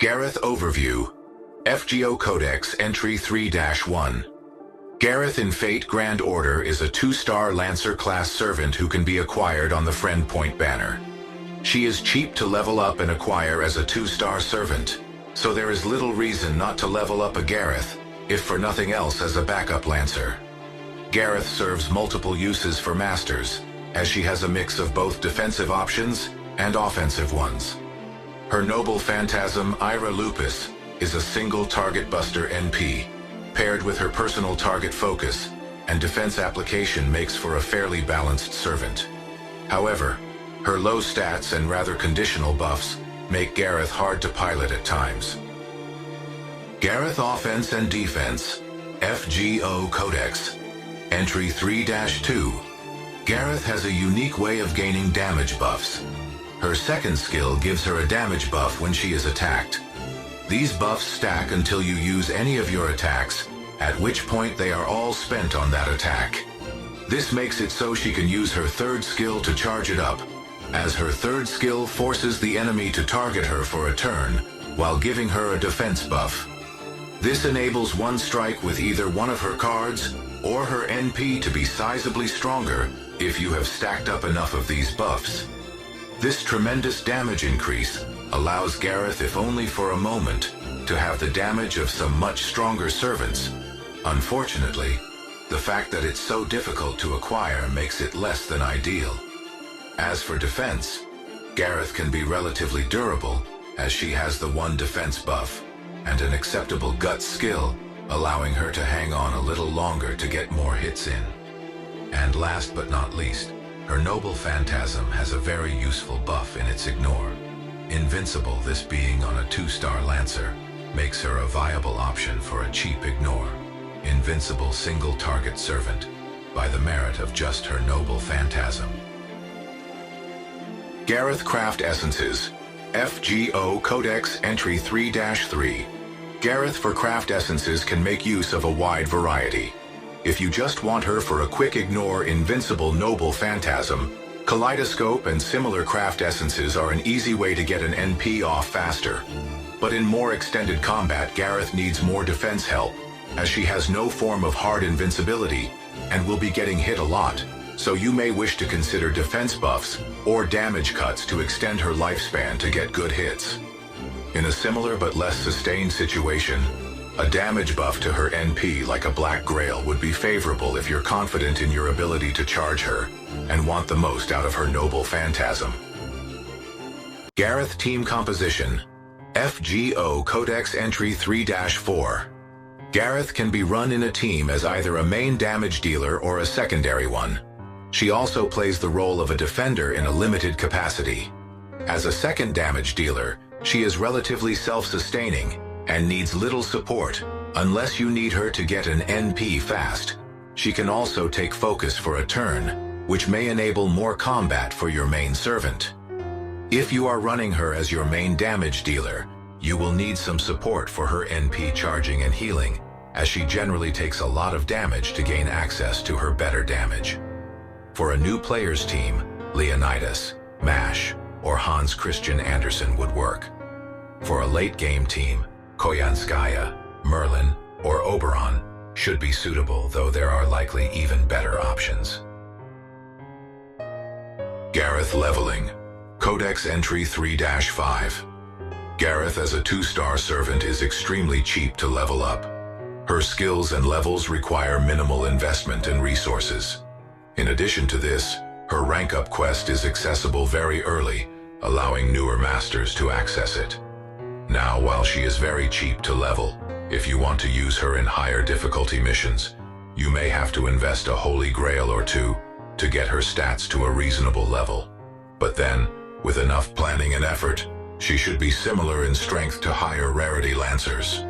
Gareth Overview, FGO Codex Entry 3-1. Gareth in Fate Grand Order is a 2-star Lancer class servant who can be acquired on the Friend Point banner. She is cheap to level up and acquire as a 2-star servant, so there is little reason not to level up a Gareth, if for nothing else as a backup Lancer. Gareth serves multiple uses for Masters, as she has a mix of both defensive options and offensive ones. Her noble phantasm, Ira Lupus, is a single target buster NP, paired with her personal target focus and defense application makes for a fairly balanced servant. However, her low stats and rather conditional buffs make Gareth hard to pilot at times. Gareth Offense and Defense, FGO Codex, Entry 3-2. Gareth has a unique way of gaining damage buffs. Her second skill gives her a damage buff when she is attacked. These buffs stack until you use any of your attacks, at which point they are all spent on that attack. This makes it so she can use her third skill to charge it up, as her third skill forces the enemy to target her for a turn, while giving her a defense buff. This enables one strike with either one of her cards or her NP to be sizably stronger if you have stacked up enough of these buffs. This tremendous damage increase allows Gareth, if only for a moment, to have the damage of some much stronger servants. Unfortunately, the fact that it's so difficult to acquire makes it less than ideal. As for defense, Gareth can be relatively durable, as she has the 1 defense buff and an acceptable gut skill, allowing her to hang on a little longer to get more hits in. And last but not least, her noble phantasm has a very useful buff in its ignore. Invincible, this being on a 2-star Lancer, makes her a viable option for a cheap ignore. Invincible single target servant, by the merit of just her noble phantasm. Gareth Craft Essences, FGO Codex Entry 3-3. Gareth for craft essences can make use of a wide variety. If you just want her for a quick ignore invincible noble phantasm, Kaleidoscope and similar craft essences are an easy way to get an NP off faster. But in more extended combat, Gareth needs more defense help, as she has no form of hard invincibility and will be getting hit a lot, so you may wish to consider defense buffs or damage cuts to extend her lifespan to get good hits. In a similar but less sustained situation, a damage buff to her NP like a Black Grail would be favorable if you're confident in your ability to charge her and want the most out of her noble phantasm. Gareth Team Composition, FGO Codex Entry 3-4. Gareth can be run in a team as either a main damage dealer or a secondary one. She also plays the role of a defender in a limited capacity. As a second damage dealer, she is relatively self-sustaining and needs little support unless you need her to get an NP fast. She can also take focus for a turn, which may enable more combat for your main servant. If you are running her as your main damage dealer, you will need some support for her NP charging and healing, as she generally takes a lot of damage to gain access to her better damage. For a new player's team, Leonidas, Mash, or Hans Christian Andersen would work. For a late-game team, Koyanskaya, Merlin, or Oberon should be suitable, though there are likely even better options. Gareth Leveling, Codex Entry 3-5. Gareth as a 2-star servant is extremely cheap to level up. Her skills and levels require minimal investment and resources. In addition to this, her rank-up quest is accessible very early, allowing newer masters to access it. Now, while she is very cheap to level, if you want to use her in higher difficulty missions, you may have to invest a holy grail or two to get her stats to a reasonable level. But then, with enough planning and effort, she should be similar in strength to higher rarity Lancers.